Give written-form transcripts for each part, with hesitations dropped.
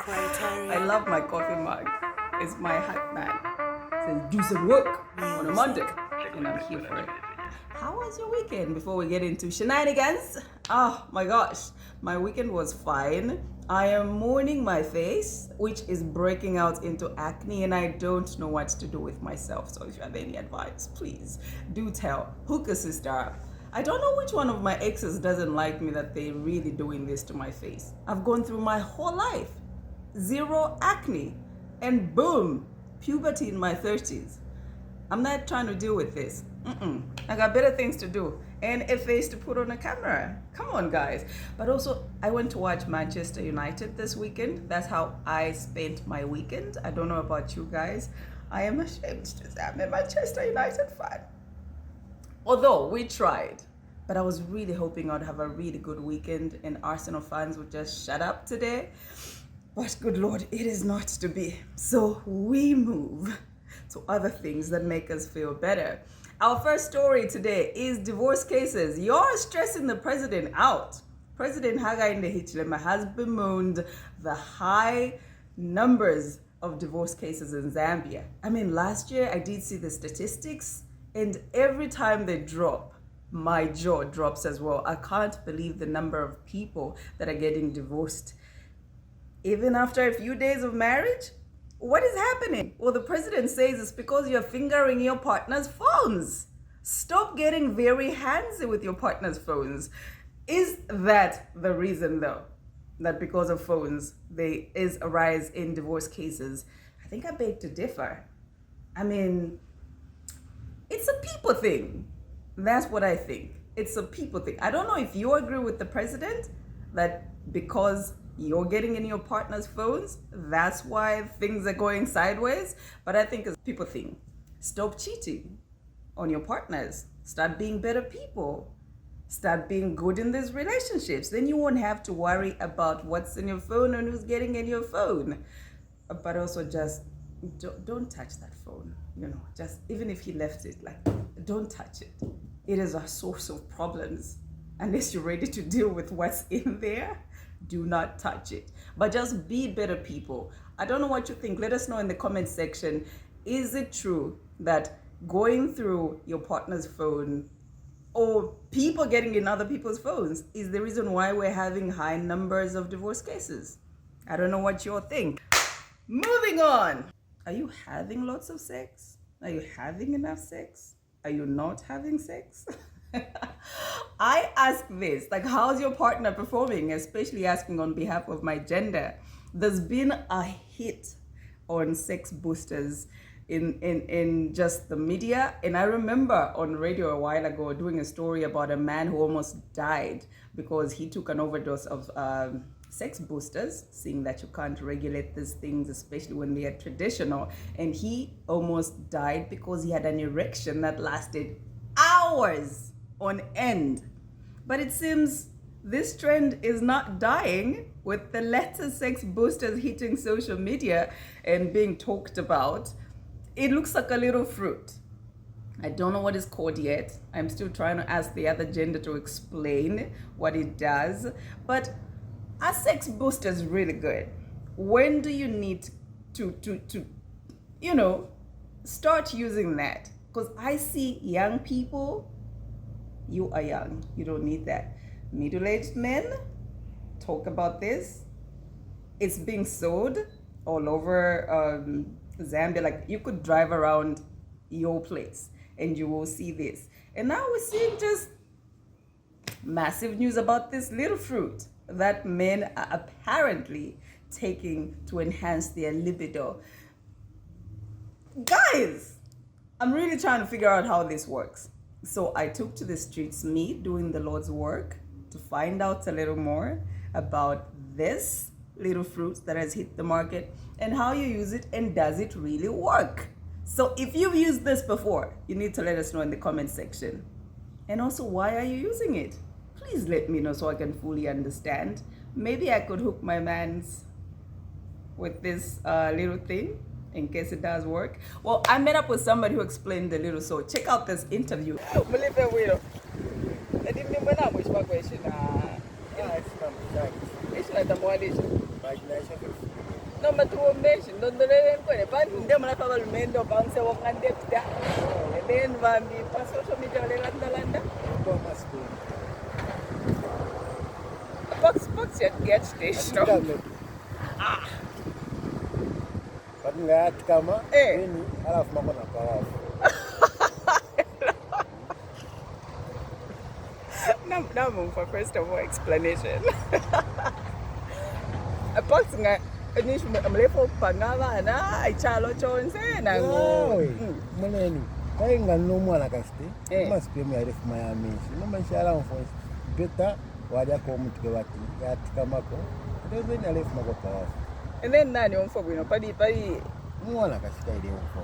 I love my coffee mug. It's my hype man. It says do some work on a Monday, and I'm here for it. How was your weekend before we get into shenanigans? Oh my gosh, my weekend was fine. I am mourning my face, which is breaking out into acne, and I don't know what to do with myself. So if you have any advice, please do tell. Hook a sister up. I don't know which one of my exes doesn't like me that they're really doing this to my face. I've gone through my whole life. Zero acne. And boom, puberty in my 30s. I'm not trying to deal with this. I got better things to do and a face to put on a camera. Come on, guys. But also, I went to watch Manchester United this weekend. That's how I spent my weekend. I don't know about you guys. I am ashamed to say I'm a Manchester United fan. Although we tried. But I was really hoping I'd have a really good weekend and Arsenal fans would just shut up today. But good Lord, it is not to be. So we move to other things that make us feel better. Our first story today is divorce cases. You're stressing the president out. President Hakainde Hichilema has bemoaned the high numbers of divorce cases in Zambia. I mean, last year I did see the statistics, and every time they drop, my jaw drops as well. I can't believe the number of people that are getting divorced. Even after a few days of marriage? What is happening? Well, the president says it's because you're fingering your partner's phones. Stop getting very handsy with your partner's phones. Is that the reason, though, that because of phones, there is a rise in divorce cases? I think I beg to differ. I mean, it's a people thing. That's what I think. It's a people thing. I don't know if you agree with the president that because you're getting in your partner's phones, that's why things are going sideways. But I think it's a people thing. Stop cheating on your partners. Start being better people. Start being good in these relationships. Then you won't have to worry about what's in your phone and who's getting in your phone. But also just don't touch that phone. You know, just even if he left it, like, don't touch it. It is a source of problems. Unless you're ready to deal with what's in there, do not touch it. But just be better people. I don't know what you think. Let us know in the comment section. Is it true that going through your partner's phone or people getting in other people's phones is the reason why we're having high numbers of divorce cases? I don't know what you think. Moving on. Are you having lots of sex? Are you having enough sex? Are you not having sex? I ask this, like, how's your partner performing? Especially asking on behalf of my gender. There's been a hit on sex boosters in just the media. And I remember on radio a while ago doing a story about a man who almost died because he took an overdose of sex boosters, seeing that you can't regulate these things, especially when they are traditional. And he almost died because he had an erection that lasted hours on end. But it seems this trend is not dying, with the latest sex boosters hitting social media and being talked about. It looks like a little fruit. I don't know what it's called yet. I'm still trying to ask the other gender to explain what it does. But are sex boosters really good? When do you need to start using that? Because I see young people. You are young. You don't need that. Middle-aged men talk about this. It's being sold all over Zambia. Like, you could drive around your place and you will see this. And now we're seeing just massive news about this little fruit that men are apparently taking to enhance their libido. Guys, I'm really trying to figure out how this works. So I took to the streets, me doing the Lord's work, to find out a little more about this little fruit that has hit the market and how you use it, and does it really work? So if you've used this before, you need to let us know in the comment section. And also, why are you using it? Please let me know so I can fully understand. Maybe I could hook my mans with this little thing in case it does work. Well, I met up with somebody who explained a little, so check out this interview. No, but to mention, don't let them go. But them like a lumendo bounce walk and dip there. And then van be pass social media landa. Box yet get station. But ngat kama ini alafu mambo na parafu. No, for first of all explanation. A box nga inish mlepo pangava na ichalo chonse na ngo. Muleni. Kai ngano mwana kasti. Must be me arifu mayami. No manshala mfo. Beta wadia ko mutike wati. Yatika mako. Ndio ni arifu mako parafu. And then nani umfo bwino padi mwana kasika ile umfo.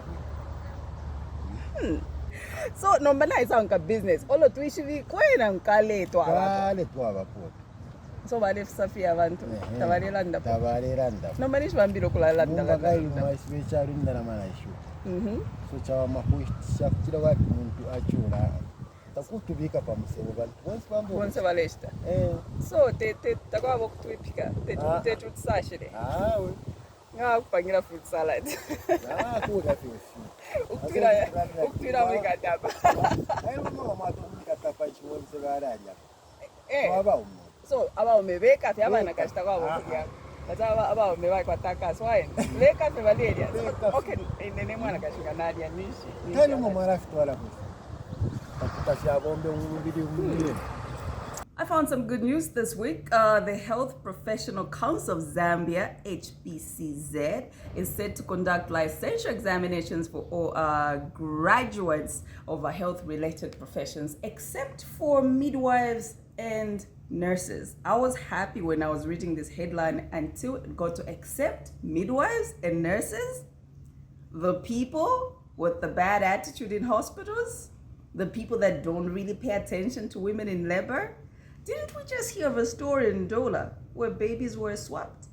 So number 9 sound business. Olo tuishi kwena nkale to abapo. So bale safi abantu tabalelanda. No manish bambiro kulalanda. Ngai mashwecha rinda na manashu. So chawa mahuisha kila watu muntu achura. Takutubika pamusebo bantu once balesta. So te takwa bokutwipika te tutsashire. We. Nga kupangira fruit salad. Kuga fishi. Ukira mikataba. Mama to mikataba chonse baranya. So abaume beka te abana kashita kwabo kugira. Kaza abaume bakwataka swine. Beka te valeria. Okay, nene mwana kashinga nadia nishi. Tani mama rafiki wala kusi. Takutashia bombe umubili. I found some good news this week. The Health Professional Council of Zambia, HPCZ, is set to conduct licensure examinations for all graduates of health-related professions, except for midwives and nurses. I was happy when I was reading this headline until it got to accept midwives and nurses, the people with the bad attitude in hospitals, the people that don't really pay attention to women in labor. Didn't we just hear of a story in Dola where babies were swapped?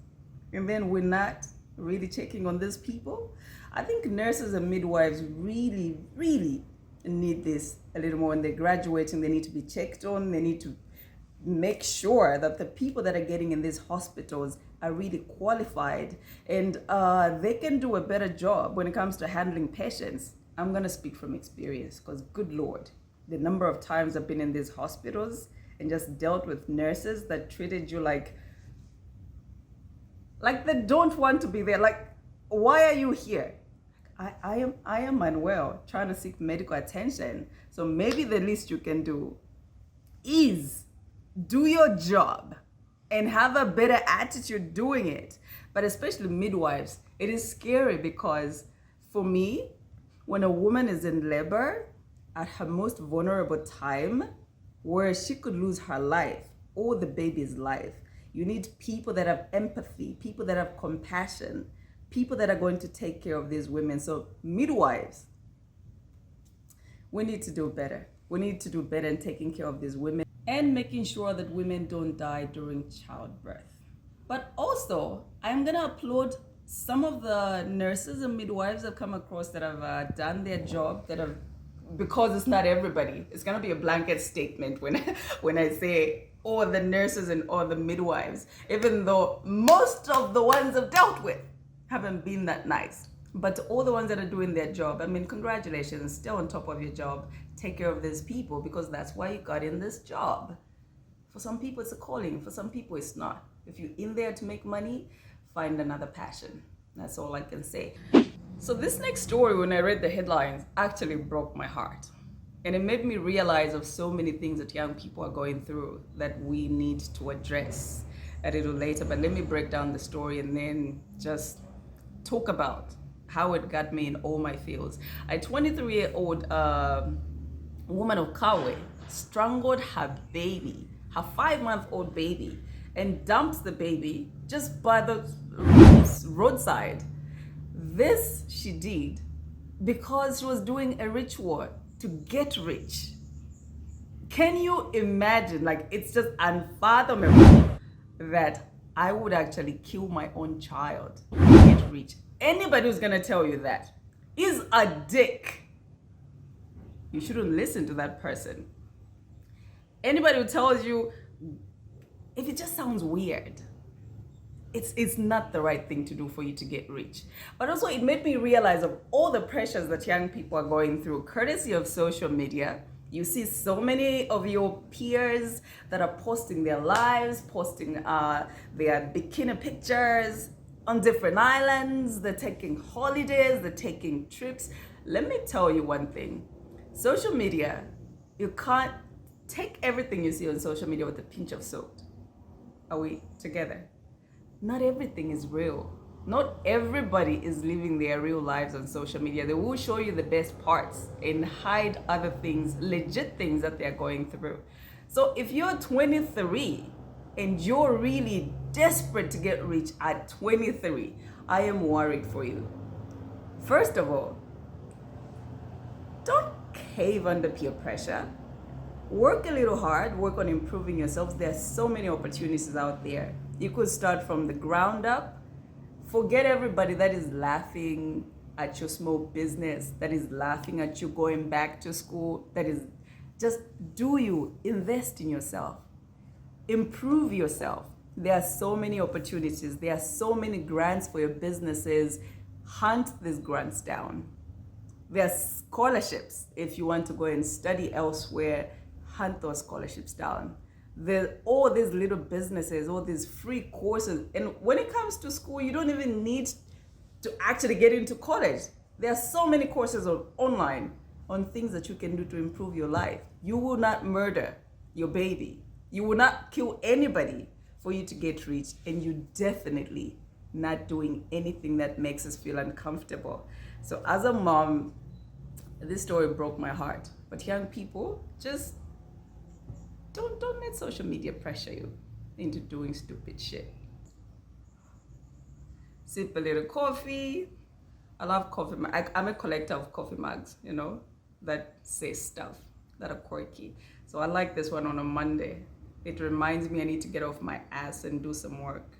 And then we're not really checking on these people? I think nurses and midwives really, really need this a little more. When they're graduating, they need to be checked on. They need to make sure that the people that are getting in these hospitals are really qualified and they can do a better job when it comes to handling patients. I'm going to speak from experience because, good Lord, the number of times I've been in these hospitals and just dealt with nurses that treated you like they don't want to be there. Like, why are you here? I am unwell, trying to seek medical attention. So maybe the least you can do is do your job and have a better attitude doing it. But especially midwives, it is scary because for me, when a woman is in labor at her most vulnerable time, where she could lose her life or the baby's life, you need people that have empathy, people that have compassion, people that are going to take care of these women. So midwives, we need to do better. We need to do better in taking care of these women and making sure that women don't die during childbirth. But also, I'm gonna applaud some of the nurses and midwives I've come across that have done their job, that have, because it's not everybody. It's gonna be a blanket statement when I say all the nurses and all the midwives, even though most of the ones I've dealt with haven't been that nice. But all the ones that are doing their job, I mean, congratulations, stay on top of your job, take care of these people, because that's why you got in this job. For some people, it's a calling. For some people, it's not. If you're in there to make money, find another passion. That's all I can say. So this next story, when I read the headlines, actually broke my heart. And it made me realize of so many things that young people are going through that we need to address a little later. But let me break down the story and then just talk about how it got me in all my feels. A 23-year-old woman of Kawe strangled her baby, her 5-month-old baby, and dumps the baby just by the roadside. This she did because she was doing a ritual to get rich. Can you imagine? Like, it's just unfathomable that I would actually kill my own child to get rich. Anybody who's gonna tell you that is a dick. You shouldn't listen to that person. Anybody who tells you, if it just sounds weird, it's not the right thing to do for you to get rich. But also it made me realize of all the pressures that young people are going through courtesy of social media. You see so many of your peers that are posting their lives, posting their bikini pictures on different islands. They're taking holidays, they're taking trips. Let me tell you one thing. Social media, you can't take everything you see on social media with a pinch of salt. Are we together? Not everything is real. Not everybody is living their real lives on social media. They will show you the best parts and hide other things, legit things that they're going through. So if you're 23 and you're really desperate to get rich at 23, I am worried for you. First of all, don't cave under peer pressure. Work a little hard, work on improving yourselves. There are so many opportunities out there. You could start from the ground up. Forget everybody that is laughing at your small business, that is laughing at you going back to school, that is just do you, invest in yourself, improve yourself. There are so many opportunities. There are so many grants for your businesses. Hunt these grants down. There are scholarships. If you want to go and study elsewhere, hunt those scholarships down. All these little businesses, all these free courses. And when it comes to school, you don't even need to actually get into college. There are so many courses online on things that you can do to improve your life. You will not murder your baby. You will not kill anybody for you to get rich. And you definitely not doing anything that makes us feel uncomfortable. So as a mom, this story broke my heart. But young people, just don't let social media pressure you into doing stupid shit. Sip a little coffee. I love coffee. I'm a collector of coffee mugs, that say stuff that are quirky. So I like this one on a Monday. It reminds me I need to get off my ass and do some work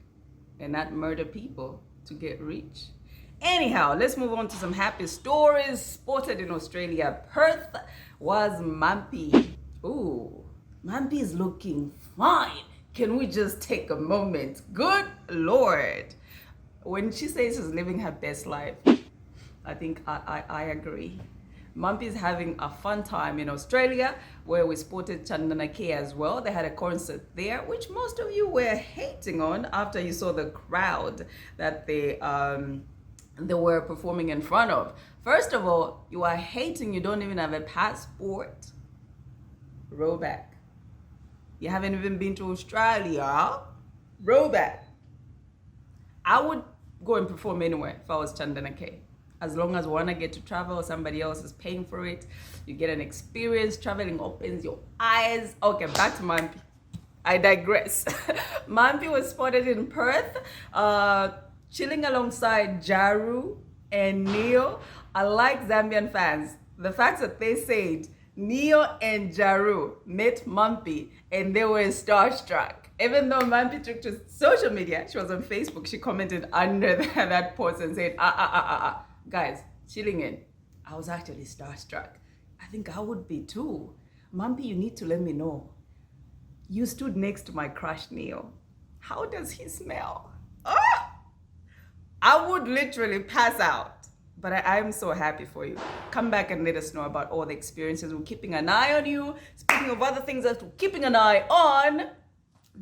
and not murder people to get rich. Anyhow, let's move on to some happy stories. Spotted in Australia, Perth was Mumpy. Ooh, Mumpy is looking fine. Can we just take a moment? Good Lord. When she says she's living her best life, I think I agree. Mumpy is having a fun time in Australia, where we spotted Chandana K as well. They had a concert there, which most of you were hating on after you saw the crowd that they were performing in front of. First of all, you are hating you don't even have a passport. Roll back. You haven't even been to Australia. Roll back. I would go and perform anywhere if I was Chandana K. As long as one, I get to travel, somebody else is paying for it. You get an experience. Traveling opens your eyes. Okay, back to Mumpy. I digress. Mumpy was spotted in Perth, chilling alongside Jaru and Neo. I like Zambian fans. The fact that they said Neo and Jaru met Mumpy and they were starstruck. Even though Mumpy took to social media, she was on Facebook, she commented under that post and said, guys, chilling in. I was actually starstruck. I think I would be too. Mumpy, you need to let me know. You stood next to my crush, Neo. How does he smell? I would literally pass out. But I'm so happy for you. Come back and let us know about all the experiences. We're keeping an eye on you. Speaking of other things that we're keeping an eye on,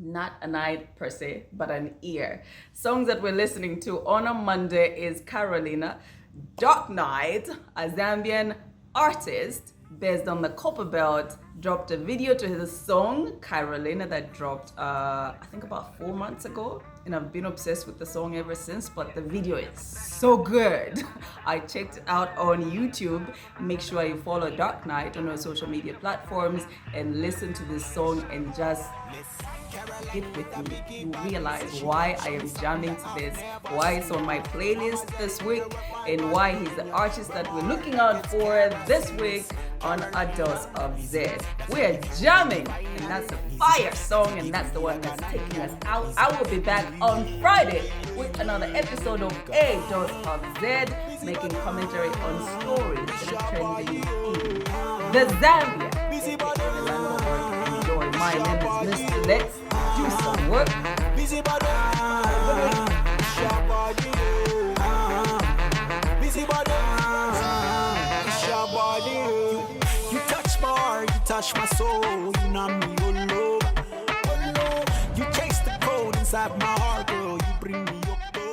not an eye per se, but an ear. Songs that we're listening to on a Monday is Carolina, Dark Knight, a Zambian artist based on the Copper Belt, dropped a video to his song Carolina that dropped I think about 4 months ago, and I've been obsessed with the song ever since. But the video is so good. I checked it out on YouTube. Make sure you follow Dark Knight on our social media platforms and listen to this song and just get with me. You realize why I am jamming to this, why it's on my playlist this week, and why he's the artist that we're looking out for this week on A Dose of Zed. We're jamming, and that's a fire song, and that's the one that's taking us out. I will be back on Friday with another episode of A Dose of Zed, making commentary on stories that are trending in the Zambia. Enjoy. My name is Misty. Let's do some work. body. Busy body. It's your body. You touch my heart, you touch my soul. You know me all over. You chase the code inside my heart, girl. You bring me up.